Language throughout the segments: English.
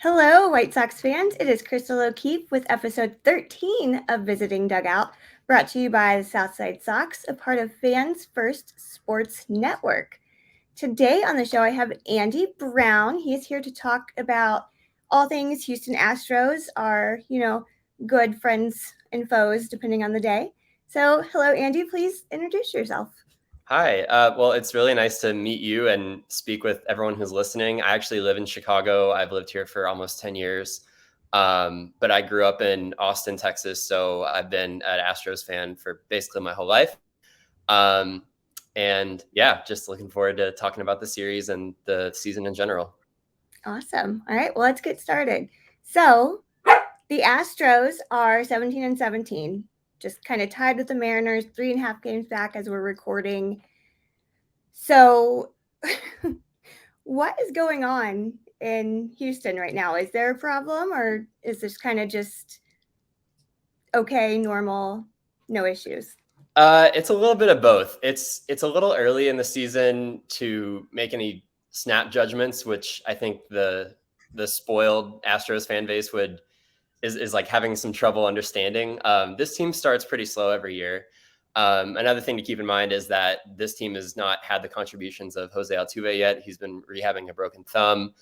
Hello, White Sox fans. It is Crystal O'Keefe with episode 13 of Visiting Dugout, brought to you by the Southside Sox, a part of Fans First Sports Network. Today on the show, I have Andy Brown. He is here to talk about all things Houston Astros, our, good friends and foes, depending on the day. So, hello, Andy. Please introduce yourself. Hi. Well, it's really nice to meet you and speak with everyone who's listening. I actually live in Chicago. I've lived here for almost 10 years. But I grew up in Austin, Texas. So I've been an Astros fan for basically my whole life. Um, and yeah, just looking forward to talking about the series and the season in general. Awesome. All right, well, let's get started. So, the Astros are 17 and 17, just kind of tied with the Mariners, 3.5 games back as we're recording. So, what is going on in Houston right now? Is there a problem, or is this kind of just okay, normal, no issues? It's a little bit of both. It's a little early in the season to make any snap judgments, which I think the spoiled Astros fan base is like having some trouble understanding. This team starts pretty slow every year. Another thing to keep in mind is that this team has not had the contributions of Jose Altuve yet. He's been rehabbing a broken thumb.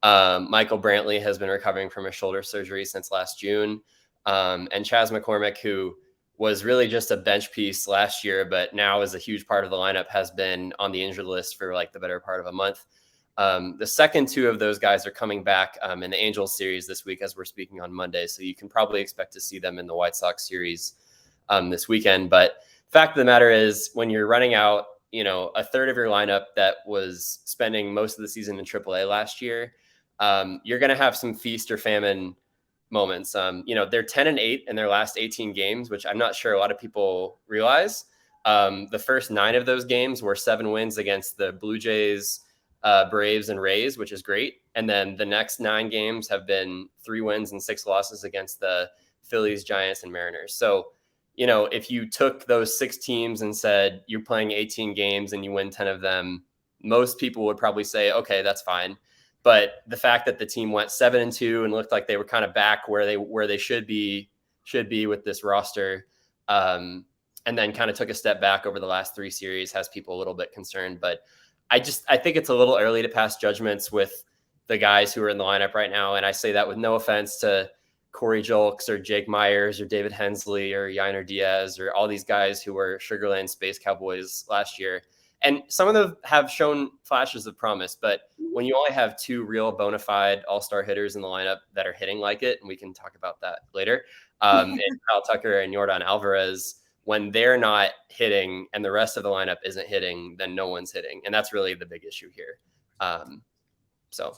Michael Brantley has been recovering from a shoulder surgery since last June. And Chas McCormick, who was really just a bench piece last year, but now is a huge part of the lineup, has been on the injured list for like the better part of a month. The second two of those guys are coming back in the Angels series this week as we're speaking on Monday. So you can probably expect to see them in the White Sox series this weekend. But fact of the matter is, when you're running out, a third of your lineup that was spending most of the season in AAA last year, you're going to have some feast or famine moments. They're 10-8 in their last 18 games, which I'm not sure a lot of people realize. The first 9 of those games were 7 wins against the Blue Jays, Braves, and Rays, which is great. And then the next 9 games have been 3 wins and 6 losses against the Phillies, Giants, and Mariners. So, if you took those 6 teams and said you're playing 18 games and you win 10 of them, most people would probably say, okay, that's fine. But the fact that the team went 7-2 and looked like they were kind of back where they should be with this roster, and then kind of took a step back over the last 3 series has people a little bit concerned. But I think it's a little early to pass judgments with the guys who are in the lineup right now. And I say that with no offense to Corey Julks or Jake Myers or David Hensley or Yainer Diaz or all these guys who were Sugarland Space Cowboys last year. And some of them have shown flashes of promise, but when you only have 2 real bona fide all-star hitters in the lineup that are hitting like it, and we can talk about that later, and Kyle Tucker and Yordan Alvarez, when they're not hitting and the rest of the lineup isn't hitting, then no one's hitting. And that's really the big issue here. So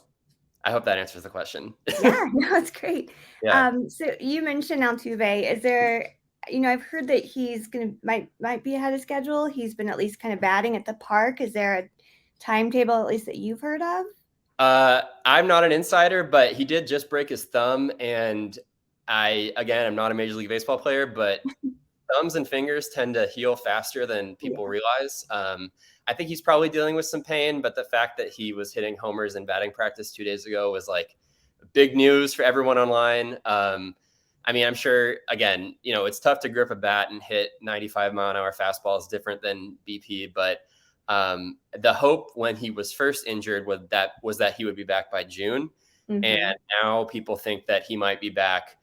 I hope that answers the question. Yeah, no, it's great. Yeah. So you mentioned Altuve. Is there, I've heard that he's might be ahead of schedule. He's been at least kind of batting at the park. Is there a timetable at least that you've heard of? I'm not an insider, but he did just break his thumb. And I'm not a Major League Baseball player, but thumbs and fingers tend to heal faster than people realize. I think he's probably dealing with some pain, but the fact that he was hitting homers in batting practice 2 days ago was like big news for everyone online. I'm sure, again, it's tough to grip a bat and hit 95-mile-an-hour fastballs different than BP, but the hope when he was first injured was that he would be back by June. Mm-hmm. And now people think that he might be back,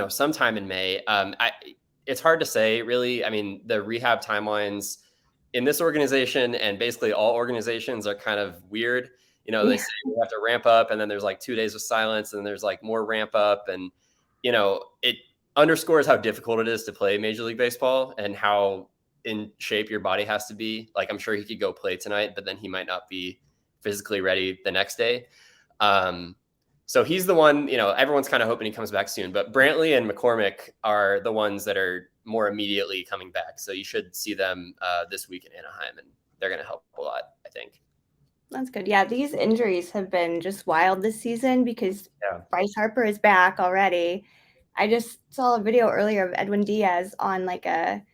sometime in May. It's hard to say, really. I mean, the rehab timelines in this organization and basically all organizations are kind of weird. They say you have to ramp up, and then there's like 2 days of silence, and there's like more ramp up. And, it underscores how difficult it is to play Major League Baseball and how in shape your body has to be. Like, I'm sure he could go play tonight, but then he might not be physically ready the next day. So he's the one, everyone's kind of hoping he comes back soon, but Brantley and McCormick are the ones that are more immediately coming back. So you should see them this week in Anaheim, and they're going to help a lot, I think. That's good. Yeah, these injuries have been just wild this season because Bryce Harper is back already. I just saw a video earlier of Edwin Diaz on like a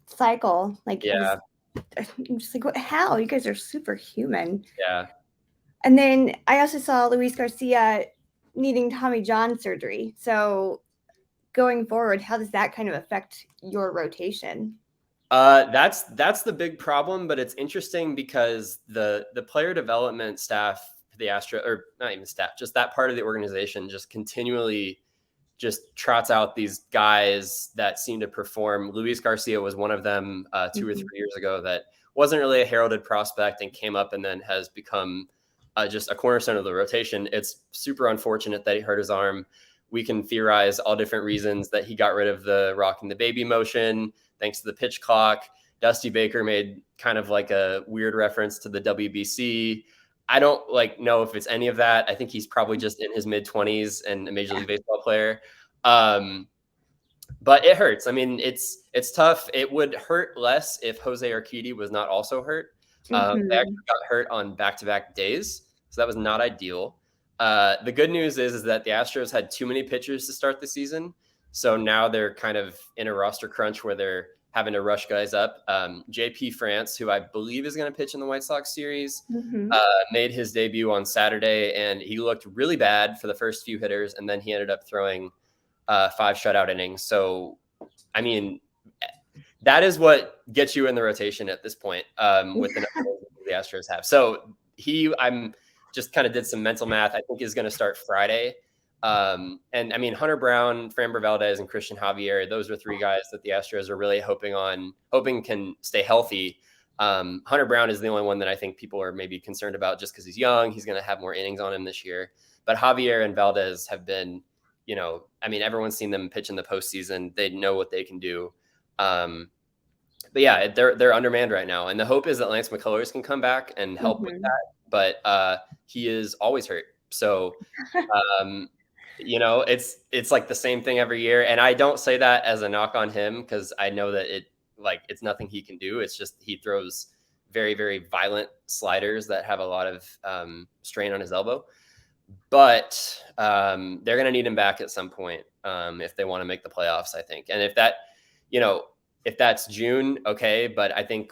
cycle. Like, I'm just like, how? You guys are superhuman. Yeah. And then I also saw Luis Garcia needing Tommy John surgery. So going forward, how does that kind of affect your rotation? That's the big problem, but it's interesting because the player development staff, the Astro, or not even staff, just that part of the organization, just continually just trots out these guys that seem to perform. Luis Garcia was one of them 2 or 3 years ago that wasn't really a heralded prospect and came up and then has become just a cornerstone of the rotation. It's super unfortunate that he hurt his arm. We can theorize all different reasons that he got rid of the rocking the baby motion thanks to the pitch clock. Dusty Baker made kind of like a weird reference to the WBC. I don't know if it's any of that. I think he's probably just in his mid-20s and a Major League Baseball player. But it hurts. I mean, it's tough. It would hurt less if Jose Urquidy was not also hurt. They actually got hurt on back-to-back days, so that was not ideal. The good news is that the Astros had too many pitchers to start the season, so now they're kind of in a roster crunch where they're having to rush guys up. JP France, who I believe is going to pitch in the White Sox series, made his debut on Saturday, and he looked really bad for the first few hitters, and then he ended up throwing 5 shutout innings. So, I mean, that is what gets you in the rotation at this point with the numbers the Astros have. So I'm just kind of did some mental math. I think is going to start Friday. And I mean, Hunter Brown, Framber Valdez, and Christian Javier, those are 3 guys that the Astros are really hoping can stay healthy. Hunter Brown is the only one that I think people are maybe concerned about just because he's young. He's going to have more innings on him this year. But Javier and Valdez have been, I mean, everyone's seen them pitch in the postseason. They know what they can do. But yeah, they're undermanned right now. And the hope is that Lance McCullers can come back and help with that. But he is always hurt. So, it's like the same thing every year. And I don't say that as a knock on him because I know that it's nothing he can do. It's just he throws very, very violent sliders that have a lot of strain on his elbow. But they're going to need him back at some point if they want to make the playoffs, I think. And if that's June, okay. But I think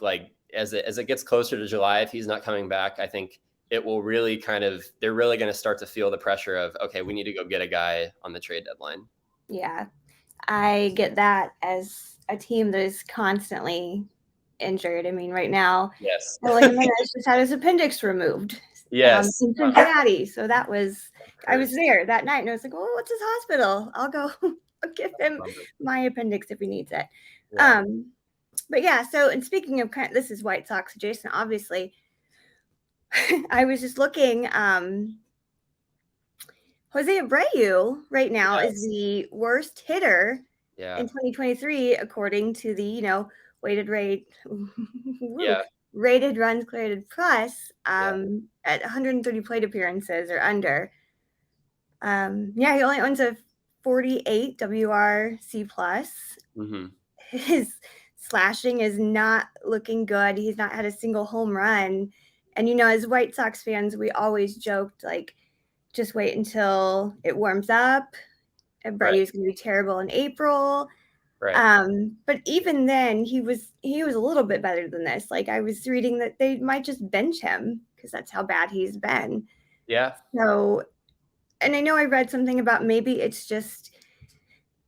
as it gets closer to July, if he's not coming back, I think it will really they're really going to start to feel the pressure of, okay, we need to go get a guy on the trade deadline. Yeah, I get that as a team that is constantly injured. I mean, right now, yes, Jimenez just had his appendix removed. Yes, in Cincinnati. So that was, I was there that night, and I was like, "Oh, what's his hospital? I'll go give him my appendix if he needs it." Yeah. But yeah. So, and speaking of this is White Sox adjacent, obviously. I was just looking. José Abreu right now is the worst hitter in 2023, according to the weighted rate, rated runs created plus at 130 plate appearances or under. He only owns a 48 WRC plus. His slashing is not looking good. He's not had a single home run. And, as White Sox fans, we always joked, just wait until it warms up. Abreu's going to be terrible in April. Right. But even then, he was a little bit better than this. I was reading that they might just bench him because that's how bad he's been. Yeah. So, and I know I read something about maybe it's just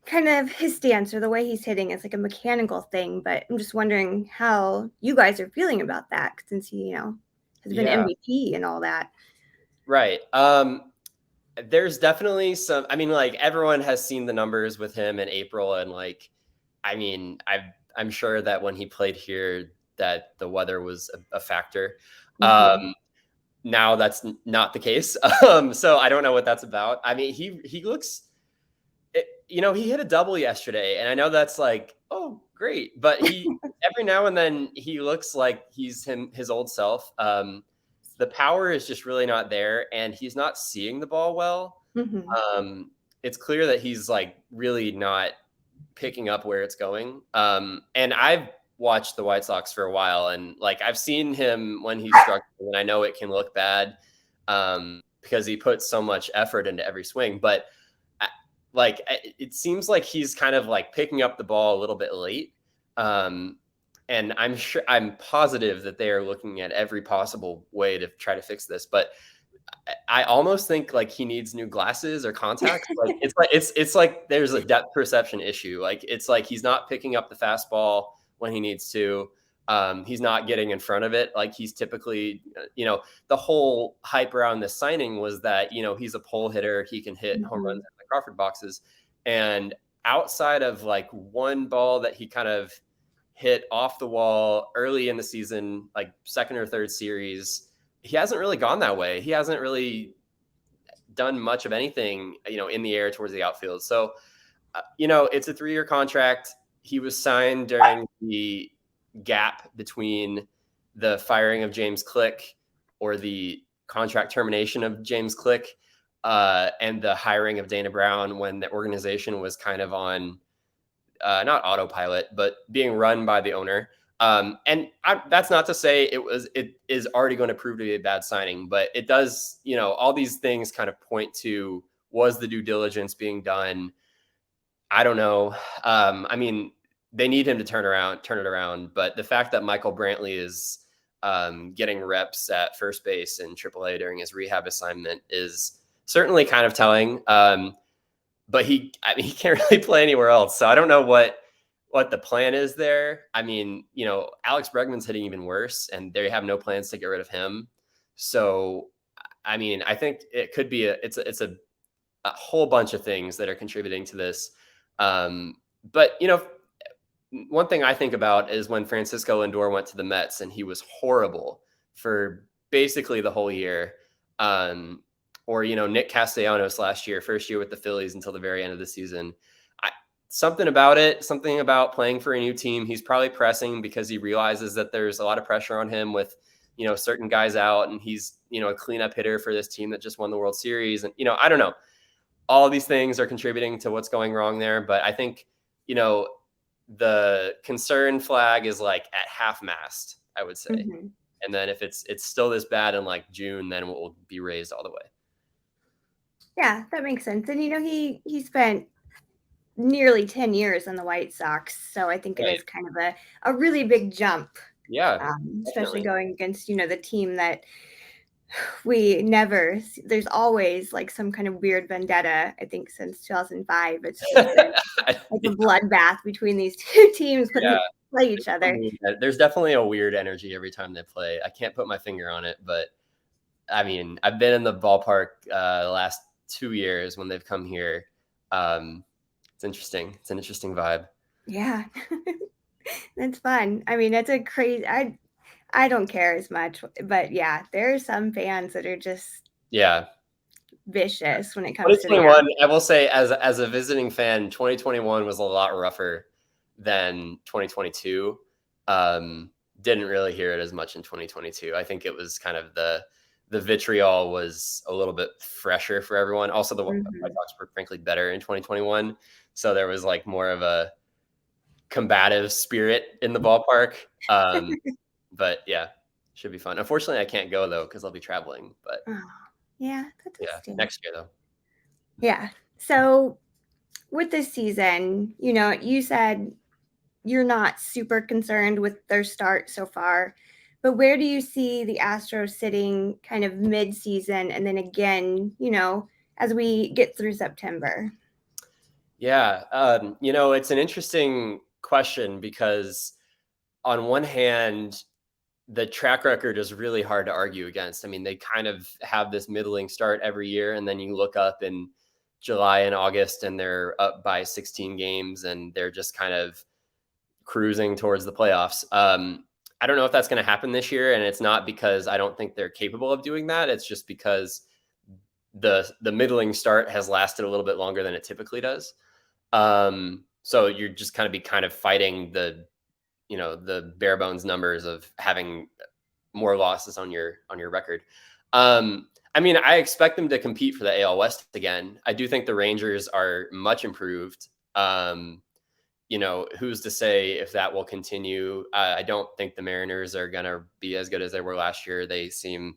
kind of his stance or the way he's hitting is like a mechanical thing. But I'm just wondering how you guys are feeling about that since he, has been MVP and all that. Right. There's definitely some, I mean, everyone has seen the numbers with him in April. And I mean, I'm sure that when he played here that the weather was a factor. Now that's not the case. So I don't know what that's about. I mean, he looks, he hit a double yesterday and I know that's oh, great. But he, every now and then he looks like he's his old self. The power is just really not there and he's not seeing the ball well. It's clear that he's really not picking up where it's going. And I've watched the White Sox for a while and I've seen him when he's struggling and I know it can look bad because he puts so much effort into every swing. But it seems like he's kind of picking up the ball a little bit late. And I'm positive that they are looking at every possible way to try to fix this. But I almost think like he needs new glasses or contacts. Like it's like there's a depth perception issue. Like it's like he's not picking up the fastball when he needs to. He's not getting in front of it like he's typically. The whole hype around this signing was that he's a pull hitter. He can hit home runs Mhm. in the Crawford boxes, and outside of like one ball that he kind of hit off the wall early in the season, like second or third series, he hasn't really gone that way. He hasn't really done much of anything, in the air towards the outfield. So, it's a 3-year contract. He was signed during the gap between the firing of James Click, or the contract termination of James Click, and the hiring of Dana Brown, when the organization was kind of on not autopilot, but being run by the owner. That's not to say it is already going to prove to be a bad signing, but it does, all these things kind of point to, was the due diligence being done? I don't know. I mean, they need him to turn it around. But the fact that Michael Brantley is getting reps at first base in AAA during his rehab assignment is certainly kind of telling. But he can't really play anywhere else. So I don't know what the plan is there. I mean, Alex Bregman's hitting even worse, and they have no plans to get rid of him. So, I mean, I think it could be it's a whole bunch of things that are contributing to this. But one thing I think about is when Francisco Lindor went to the Mets, and he was horrible for basically the whole year. Or Nick Castellanos last year, first year with the Phillies until the very end of the season. Something about playing for a new team. He's probably pressing because he realizes that there's a lot of pressure on him with certain guys out, and he's a cleanup hitter for this team that just won the World Series. And I don't know. All of these things are contributing to what's going wrong there, but I think the concern flag is like at half mast, I would say. Mhm. And then if it's still this bad in like June, then it will be raised all the way. Yeah, that makes sense. And he spent nearly 10 years on the White Sox, so I think it Right. is kind of a really big jump, Yeah, especially definitely. going against the team that there's always like some kind of weird vendetta. I think since 2005, it's just been like a Yeah, bloodbath between these two teams when yeah. they play each other. There's definitely a weird energy every time they play. I can't put my finger on it, but I mean, I've been in the ballpark the last 2 years when they've come here. It's interesting. It's an interesting vibe. Yeah. It's fun. I mean, it's a crazy I don't care as much, but yeah, there are some fans that are just Yeah. vicious when it comes to the 2021, I will say, as a visiting fan, 2021 was a lot rougher than 2022. Didn't really hear it as much in 2022. I think it was kind of the vitriol was a little bit fresher for everyone. Also, the White Mhm. Sox were frankly better in 2021, so there was like more of a combative spirit in the ballpark. But yeah, should be fun. Unfortunately, I can't go though because I'll be traveling. But Oh, yeah, that does yeah, stink. next year though. Yeah. So with this season, you said you're not super concerned with their start so far, but where do you see the Astros sitting kind of mid-season and then again, as we get through September? Yeah, it's an interesting question because on one hand, the track record is really hard to argue against. I mean, they kind of have this middling start every year, and then you look up in July and August, and they're up by 16 games, and they're just kind of cruising towards the playoffs. I don't know if that's going to happen this year, and it's not because I don't think they're capable of doing that. It's just because the middling start has lasted a little bit longer than it typically does. So you're just kind of fighting the bare bones numbers of having more losses on your record. I mean, I expect them to compete for the AL West again. I do think the Rangers are much improved. Who's to say if that will continue? I don't think the Mariners are going to be as good as they were last year. They seem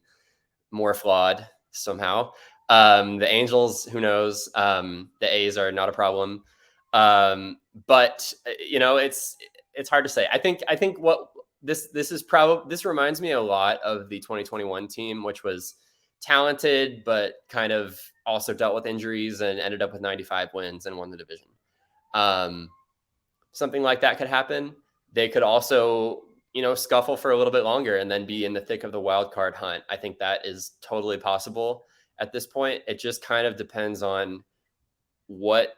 more flawed somehow. The Angels, who knows? The A's are not a problem. But it's hard to say. I think what this reminds me a lot of the 2021 team, which was talented, but kind of also dealt with injuries and ended up with 95 wins and won the division. Something like that could happen. They could also, scuffle for a little bit longer and then be in the thick of the wild card hunt. I think that is totally possible at this point. It just kind of depends on what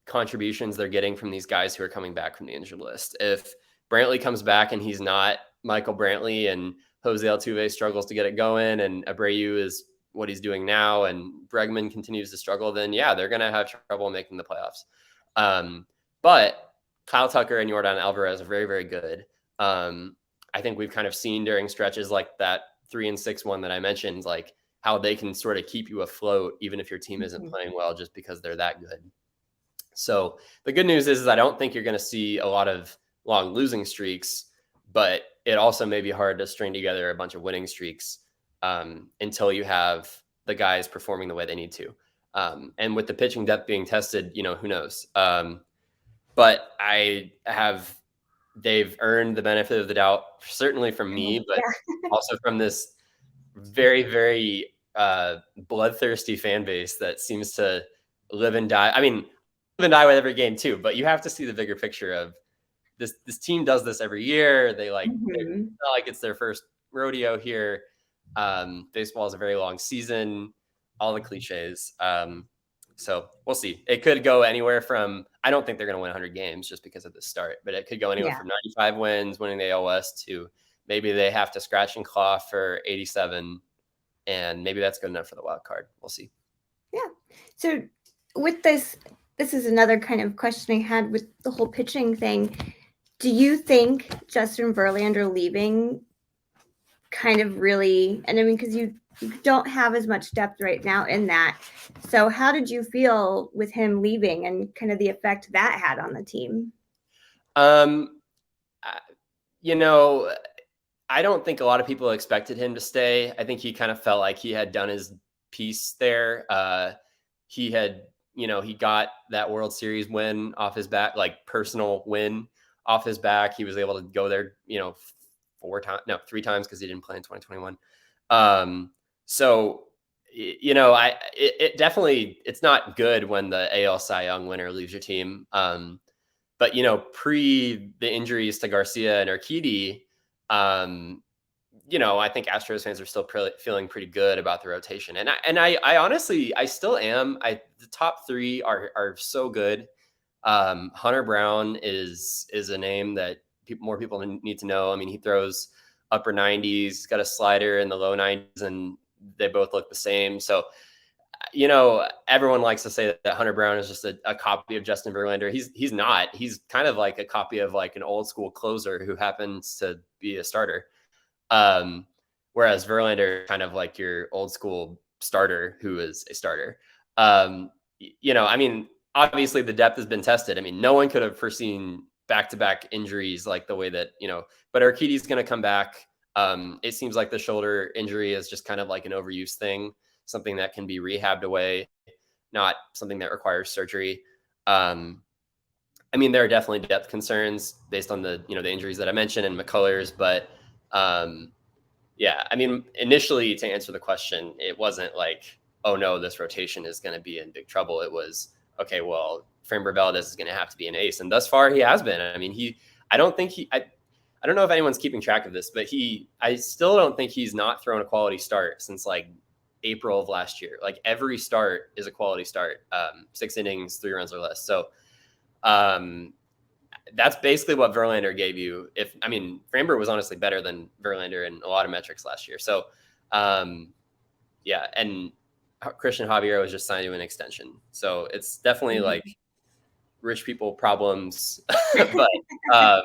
contributions they're getting from these guys who are coming back from the injured list. If Brantley comes back and he's not Michael Brantley, and Jose Altuve struggles to get it going, and Abreu is what he's doing now, and Bregman continues to struggle, then yeah, they're going to have trouble making the playoffs. But Kyle Tucker and Yordan Alvarez are very, very good. I think we've kind of seen during stretches like that 3-6 one that I mentioned, like how they can sort of keep you afloat even if your team isn't playing well, just because they're that good. So the good news is I don't think you're going to see a lot of long losing streaks, but it also may be hard to string together a bunch of winning streaks until you have the guys performing the way they need to. And with the pitching depth being tested, who knows? But they've earned the benefit of the doubt, certainly from me, but also from this very, very bloodthirsty fan base that seems to live and die. I mean, live and die with every game too, but you have to see the bigger picture of this team does this every year. They it's not like it's their first rodeo here. Baseball is a very long season, all the cliches. So we'll see. It could go anywhere from, I don't think they're going to win 100 games just because of the start, but it could go anywhere from 95 wins, winning the AL West, to maybe they have to scratch and claw for 87, and maybe that's good enough for the wild card. We'll see. Yeah. So with this is another kind of question I had with the whole pitching thing. Do you think Justin Verlander leaving kind of really, and I mean, because you don't have as much depth right now in that. So how did you feel with him leaving and kind of the effect that had on the team? I don't think a lot of people expected him to stay. I think he kind of felt like he had done his piece there. He had, he got that World Series win off his back, like personal win off his back. He was able to go there, 3 times because he didn't play in 2021. So, it definitely, it's not good when the AL Cy Young winner leaves your team. But, pre the injuries to Garcia and Urquidy, I think Astros fans are still feeling pretty good about the rotation. And I honestly, I still am. The top 3 are so good. Hunter Brown is a name that more people need to know. I mean, he throws upper 90s, he's got a slider in the low 90s, and they both look the same. So, everyone likes to say that Hunter Brown is just a copy of Justin Verlander. He's not. He's kind of like a copy of like an old school closer who happens to be a starter. Whereas Verlander kind of like your old school starter who is a starter. I mean, obviously the depth has been tested. I mean, no one could have foreseen back-to-back injuries like the way that, but Urquidy's going to come back. It seems like the shoulder injury is just kind of like an overuse thing, something that can be rehabbed away, not something that requires surgery. I mean, there are definitely depth concerns based on the, the injuries that I mentioned and McCullers, but yeah, I mean, initially to answer the question, it wasn't like, oh no, this rotation is going to be in big trouble. It was, okay, well, Framber Valdez is going to have to be an ace. And thus far he has been. I mean, I don't know if anyone's keeping track of this, but I still don't think he's not thrown a quality start since like April of last year. Like every start is a quality start, 6 innings, 3 runs or less. So that's basically what Verlander gave you. Framber was honestly better than Verlander in a lot of metrics last year. So, yeah. And Christian Javier was just signed to an extension. So it's definitely like rich people problems, but, yeah,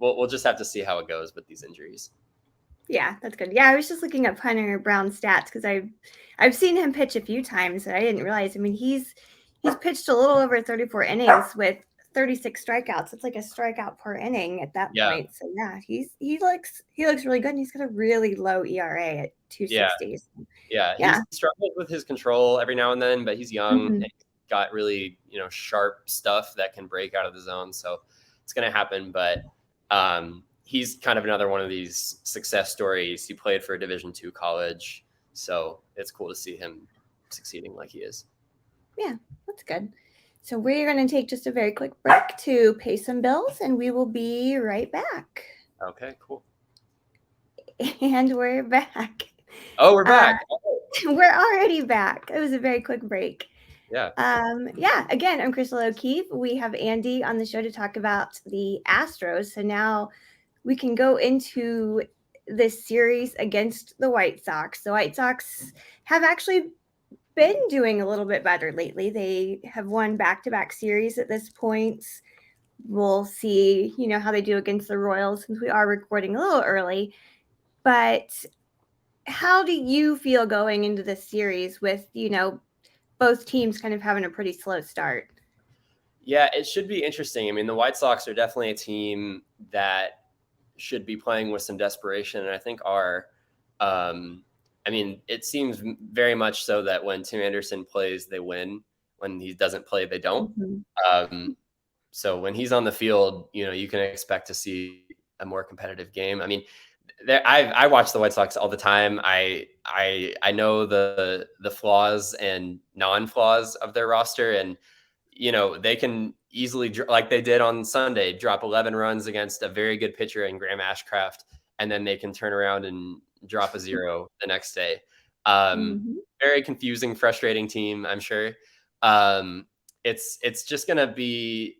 we'll just have to see how it goes with these injuries. Yeah, that's good. Yeah, I was just looking up Hunter Brown's stats because I've seen him pitch a few times and I didn't realize. I mean, he's pitched a little over 34 innings with 36 strikeouts. It's like a strikeout per inning at that point. So yeah, he looks really good, and he's got a really low ERA at 2.60. Yeah. He struggles with his control every now and then, but he's young and he's got really sharp stuff that can break out of the zone. So it's going to happen, but he's kind of another one of these success stories. He played for a Division II college, so it's cool to see him succeeding like he is. Yeah, that's good. So we're going to take just a very quick break to pay some bills, and we will be right back. Okay, cool. And we're back. Oh, we're back. We're already back. It was a very quick break. Yeah. Again, I'm Crystal O'Keefe. We have Andy on the show to talk about the Astros. So now we can go into this series against the White Sox. The White Sox have actually been doing a little bit better lately. They have won back-to-back series at this point. We'll see, how they do against the Royals since we are recording a little early. But how do you feel going into this series with, both teams kind of having a pretty slow start? Yeah, it should be interesting. I mean, the White Sox are definitely a team that should be playing with some desperation, and I think are. I mean, it seems very much so that when Tim Anderson plays, they win. When he doesn't play, they don't. Mm-hmm. So when he's on the field, you can expect to see a more competitive game. I mean, I watch the White Sox all the time. I know the flaws and non-flaws of their roster, and they can easily, like they did on Sunday, drop 11 runs against a very good pitcher in Graham Ashcraft, and then they can turn around and drop a 0 the next day. Mm-hmm. Very confusing, frustrating team, I'm sure. It's just gonna be.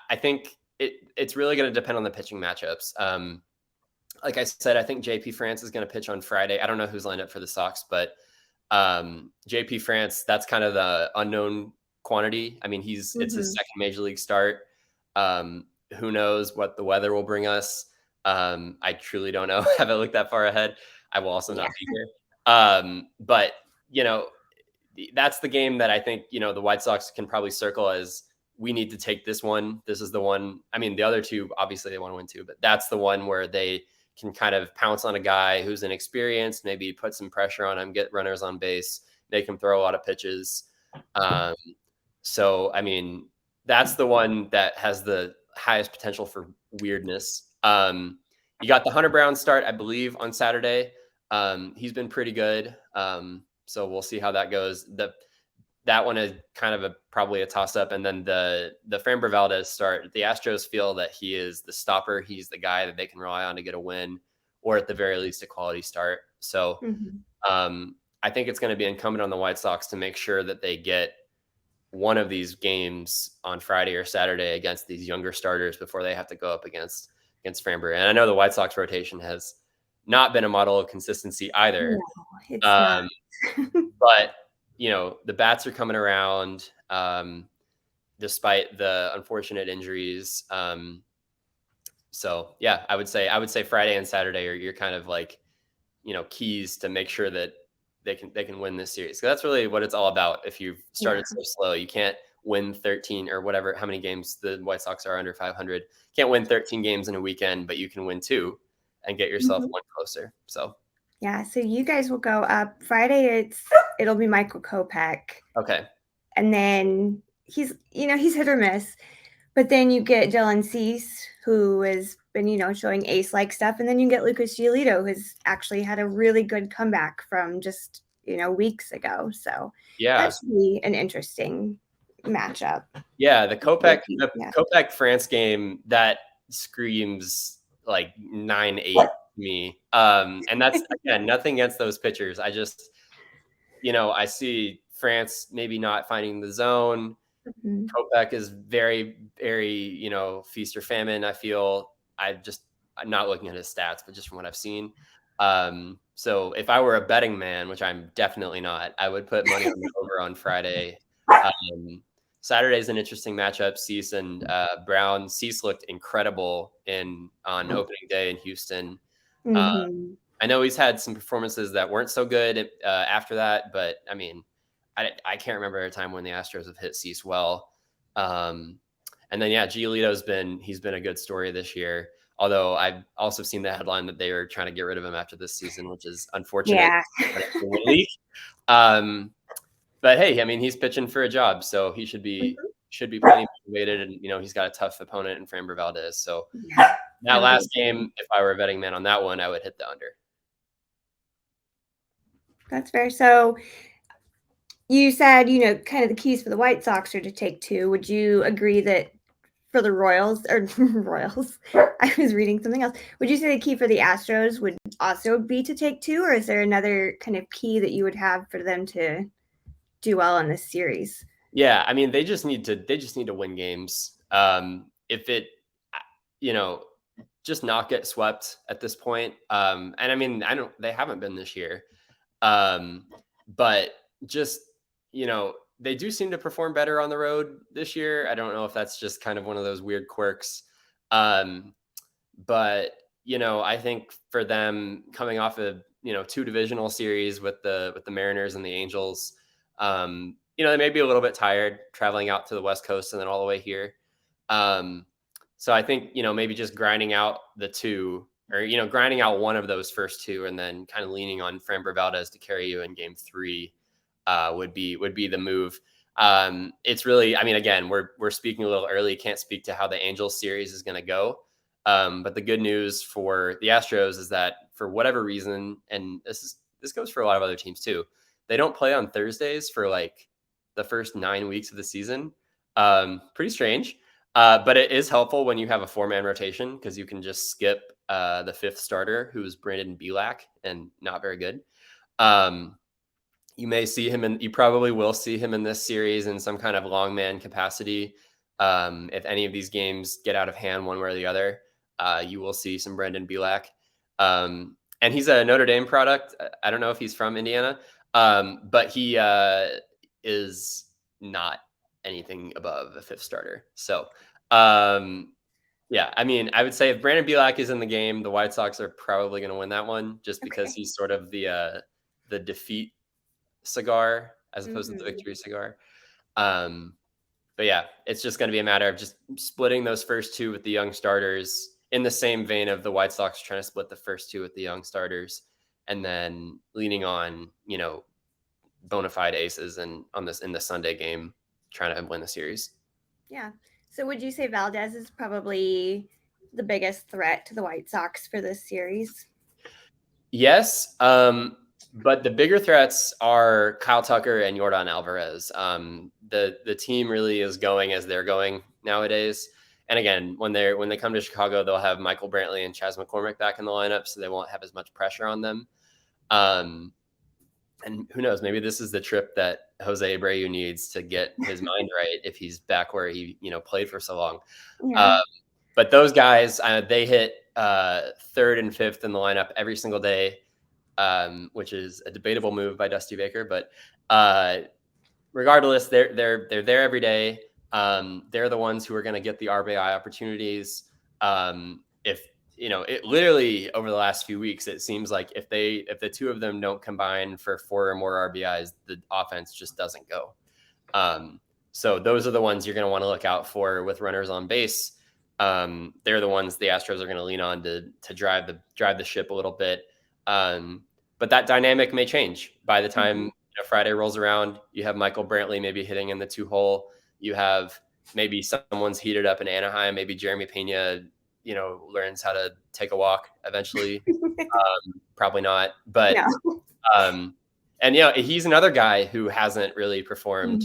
I think it's really gonna depend on the pitching matchups. Like I said, I think JP France is going to pitch on Friday. I don't know who's lined up for the Sox, but JP France, that's kind of the unknown quantity. I mean, it's his second major league start. Who knows what the weather will bring us? I truly don't know. I haven't looked that far ahead. I will also not be here. But that's the game that I think, the White Sox can probably circle as we need to take this one. This is the one. I mean, the other two, obviously they want to win too, but that's the one where they can kind of pounce on a guy who's inexperienced, maybe put some pressure on him, get runners on base, make him throw a lot of pitches. So, I mean, that's the one that has the highest potential for weirdness. You got the Hunter Brown start, I believe, on Saturday. He's been pretty good. So we'll see how that goes. That one is kind of probably a toss-up. And then the Framber Valdez start, the Astros feel that he is the stopper. He's the guy that they can rely on to get a win, or at the very least a quality start. So I think it's going to be incumbent on the White Sox to make sure that they get one of these games on Friday or Saturday against these younger starters before they have to go up against Framber. And I know the White Sox rotation has not been a model of consistency either. No, it's not. But the bats are coming around despite the unfortunate injuries. So yeah, I would say Friday and Saturday are your kind of like, keys to make sure that they can win this series. So that's really what it's all about. If you've started so slow, you can't win 13 or whatever, how many games the White Sox are under 500. Can't win 13 games in a weekend, but you can win 2 and get yourself one closer. So yeah, so you guys will go up Friday. It'll be Michael Kopech. Okay. And then he's hit or miss, but then you get Dylan Cease, who has been, showing ace-like stuff. And then you get Lucas Giolito, who's actually had a really good comeback from just, weeks ago. So that should be an interesting matchup. Yeah, the Kopech France game, that screams like 9-8 to me. And that's, again, nothing against those pitchers. I just, I see France maybe not finding the zone. Kopech is very, very, feast or famine. I feel I'm not looking at his stats, but just from what I've seen. So if I were a betting man, which I'm definitely not, I would put money on the over on Friday. Saturday is an interesting matchup. Cease and Brown. Cease looked incredible on opening day in Houston. I know he's had some performances that weren't so good after that, but I mean, I can't remember a time when the Astros have hit Cease well. And then Giolito's been a good story this year. Although I've also seen the headline that they were trying to get rid of him after this season, which is unfortunate. But hey, I mean, he's pitching for a job, so he should be plenty motivated, and he's got a tough opponent in Framber Valdez. So That last game, if I were a betting man on that one, I would hit the under. That's fair. So you said, kind of the keys for the White Sox are to take 2. Would you agree that for the Royals or Royals, I was reading something else. Would you say the key for the Astros would also be to take 2, or is there another kind of key that you would have for them to do well in this series? Yeah, I mean, they just need to win games. If it, you know, just not get swept at this point. And I mean, they haven't been this year. But just, they do seem to perform better on the road this year. I don't know if that's just kind of one of those weird quirks. But, I think for them coming off of, 2 divisional series with the Mariners and the Angels, they may be a little bit tired traveling out to the West Coast and then all the way here. So I think, maybe just grinding out the 2 or, grinding out one of those first 2 and then kind of leaning on Framber Valdez to carry you in game 3 would be the move. It's really, I mean, again, we're speaking a little early, can't speak to how the Angels series is going to go. But the good news for the Astros is that for whatever reason, and this goes for a lot of other teams too, they don't play on Thursdays for like the first 9 weeks of the season. Pretty strange. But it is helpful when you have a 4-man rotation because you can just skip the 5th starter, who's Brandon Belak, and not very good. You may see him, and you probably will see him in this series in some kind of long man capacity. If any of these games get out of hand one way or the other, you will see some Brandon Belak. And he's a Notre Dame product. I don't know if he's from Indiana, but he is not anything above a 5th starter. So, yeah, I mean, I would say if Brandon Belak is in the game, the White Sox are probably going to win that one just because he's sort of the defeat cigar as opposed to the victory cigar. But yeah, it's just going to be a matter of just splitting those first 2 with the young starters in the same vein of the White Sox trying to split the first 2 with the young starters and then leaning on, bona fide aces and in the Sunday game trying to win the series. Yeah. So would you say Valdez is probably the biggest threat to the White Sox for this series? Yes. But the bigger threats are Kyle Tucker and Yordan Alvarez. The team really is going as they're going nowadays. And again, when they come to Chicago, they'll have Michael Brantley and Chas McCormick back in the lineup, so they won't have as much pressure on them. And who knows, maybe this is the trip that José Abreu needs to get his mind right if he's back where he played for so long. Yeah. But those guys, they hit 3rd and 5th in the lineup every single day, which is a debatable move by Dusty Baker. But regardless, they're there every day. They're the ones who are going to get the RBI opportunities. If it literally over the last few weeks, it seems like if the 2 of them don't combine for 4 or more RBIs, the offense just doesn't go. So those are the ones you're going to want to look out for with runners on base. They're the ones the Astros are going to lean on to drive the ship a little bit. But that dynamic may change by the time Friday rolls around. You have Michael Brantley maybe hitting in the 2-hole. You have maybe someone's heated up in Anaheim. Maybe Jeremy Pena, learns how to take a walk eventually. Probably not, but No. And he's another guy who hasn't really performed.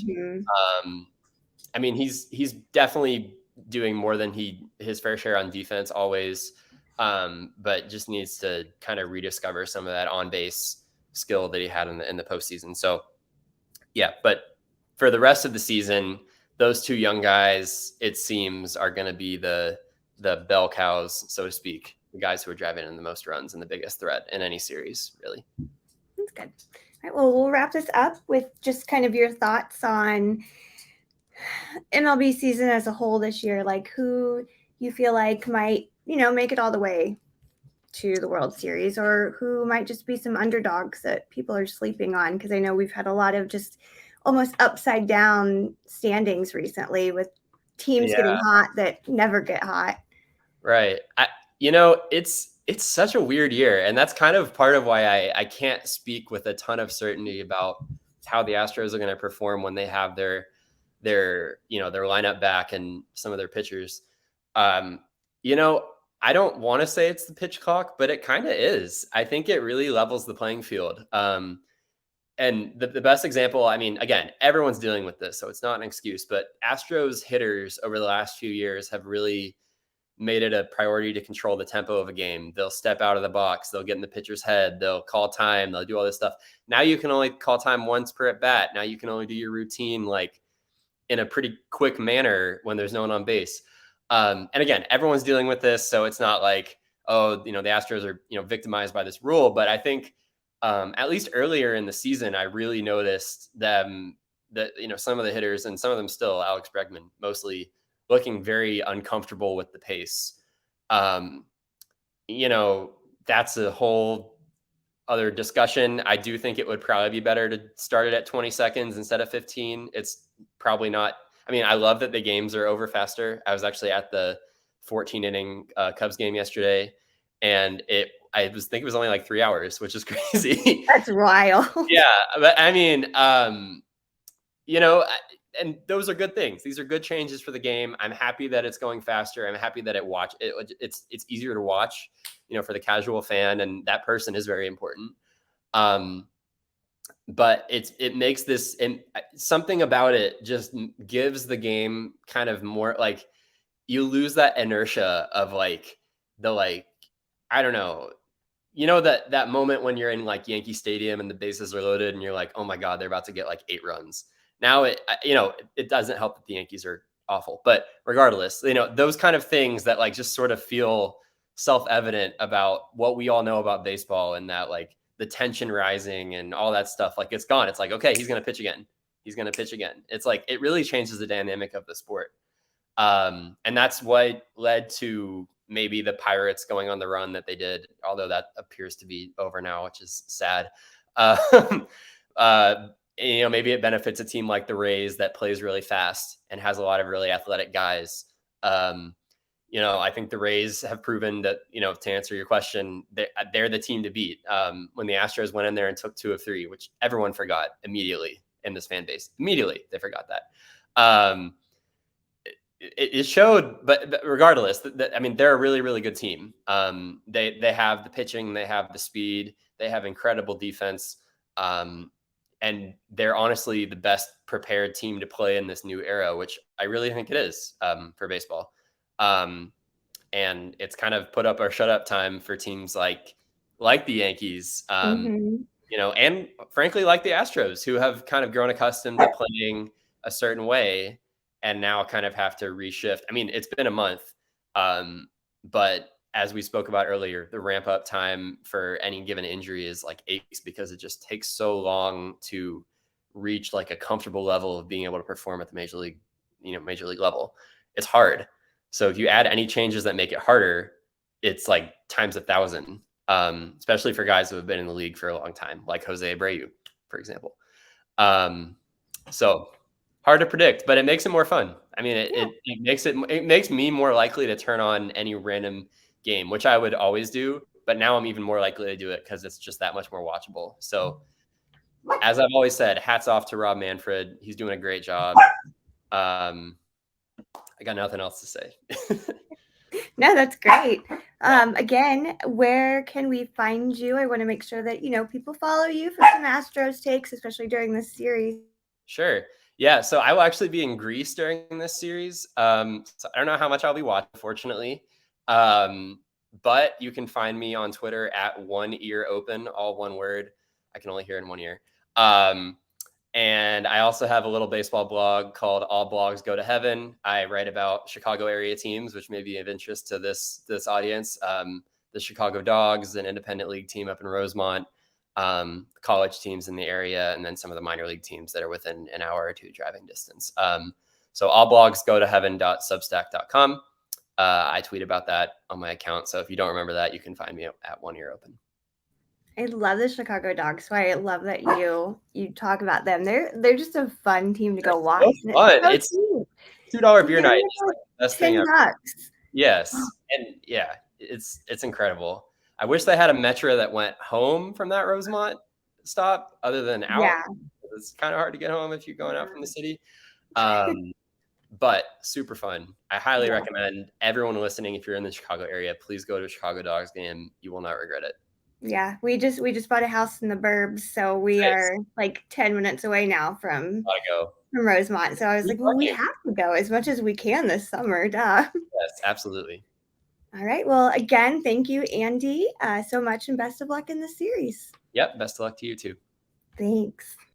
I mean, he's definitely doing more than his fair share on defense always, but just needs to kind of rediscover some of that on base skill that he had in the postseason. So yeah, but for the rest of the season, those 2 young guys, it seems, are going to be the bell cows, so to speak, the guys who are driving in the most runs and the biggest threat in any series, really. That's good. All right, well, we'll wrap this up with just kind of your thoughts on MLB season as a whole this year, like who you feel like might, make it all the way to the World Series, or who might just be some underdogs that people are sleeping on. Because I know we've had a lot of just almost upside down standings recently with teams getting hot that never get hot. Right. It's such a weird year, and that's kind of part of why I can't speak with a ton of certainty about how the Astros are going to perform when they have their lineup back and some of their pitchers. I don't want to say it's the pitch clock, but it kind of is. I think it really levels the playing field. And the best example, I mean, again, everyone's dealing with this, so it's not an excuse, but Astros hitters over the last few years have really made it a priority to control the tempo of a game. They'll step out of the box, they'll get in the pitcher's head, they'll call time, they'll do all this stuff. Now you can only call time once per at bat. Now you can only do your routine like in a pretty quick manner when there's no one on base. And again, everyone's dealing with this, so it's not like, oh, the Astros are victimized by this rule. But I think at least earlier in the season, I really noticed them that some of the hitters, and some of them still, Alex Bregman mostly, looking very uncomfortable with the pace. That's a whole other discussion. I do think it would probably be better to start it at 20 seconds instead of 15. It's probably not. I mean, I love that the games are over faster. I was actually at the 14 inning Cubs game yesterday, and I think it was only like 3 hours, which is crazy. That's wild. Yeah, but I mean, and those are good things. These are good changes for the game. I'm happy that it's going faster. I'm happy that it's easier to watch, for the casual fan, and that person is very important. But it makes this, and something about it just gives the game kind of more like, you lose that inertia of like I don't know, that moment when you're in like Yankee Stadium and the bases are loaded and you're like, oh my God, they're about to get like 8 runs. Now it doesn't help that the Yankees are awful, but regardless, those kind of things that like just sort of feel self-evident about what we all know about baseball, and that like the tension rising and all that stuff, like it's gone. It's like, okay, he's going to pitch again. He's going to pitch again. It's like, it really changes the dynamic of the sport. And that's what led to maybe the Pirates going on the run that they did, although that appears to be over now, which is sad. Maybe it benefits a team like the Rays that plays really fast and has a lot of really athletic guys. I think the Rays have proven that, to answer your question, they're the team to beat. When the Astros went in there and took 2 of 3, which everyone forgot immediately in this fan base. Immediately, they forgot that. It showed, but regardless, I mean, they're a really, really good team. They have the pitching, they have the speed, they have incredible defense, and they're honestly the best prepared team to play in this new era, which I really think it is for baseball. And it's kind of put up or shut up time for teams like the Yankees, and frankly, like the Astros, who have kind of grown accustomed to playing a certain way and now kind of have to reshift. I mean, it's been a month, but as we spoke about earlier, the ramp up time for any given injury is like 8 weeks, because it just takes so long to reach like a comfortable level of being able to perform at the major league level. It's hard. So if you add any changes that make it harder, it's like times 1,000, especially for guys who have been in the league for a long time, like José Abreu, for example. So hard to predict, but it makes it more fun. I mean, it makes me more likely to turn on any random game, which I would always do, but now I'm even more likely to do it because it's just that much more watchable. So as I've always said, hats off to Rob Manfred. He's doing a great job. I got nothing else to say. No, that's great. Again, where can we find you? I want to make sure that, people follow you for some Astros takes, especially during this series. Sure. Yeah. So I will actually be in Greece during this series. So I don't know how much I'll be watching, fortunately. But you can find me on Twitter at One Ear Open, all one word. I can only hear in one ear. And I also have a little baseball blog called All Blogs Go to Heaven. I write about Chicago area teams, which may be of interest to this audience. The Chicago Dogs, an independent league team up in Rosemont, college teams in the area, and then some of the minor league teams that are within an hour or two driving distance. So allblogsgotoheaven.substack.com. I tweet about that on my account. So if you don't remember that, you can find me at One Ear Open. I love the Chicago Dogs, so I love that you talk about them. They're just a fun team to go watch. So fun. It's $2 beer night. It's like the best thing ever. Yes, and yeah, it's incredible. I wish they had a metro that went home from that Rosemont stop, other than out. Yeah. It's kind of hard to get home if you're going out from the city. but super fun. I highly recommend everyone listening, if you're in the Chicago area, please go to a Chicago Dogs game. You will not regret it. Yeah, we just bought a house in the burbs, so we are like 10 minutes away now from Rosemont. So I was like, well, we have to go as much as we can this summer. Duh. Yes, absolutely. All right. Well, again, thank you, Andy, so much, and best of luck in the series. Yep. Best of luck to you too. Thanks.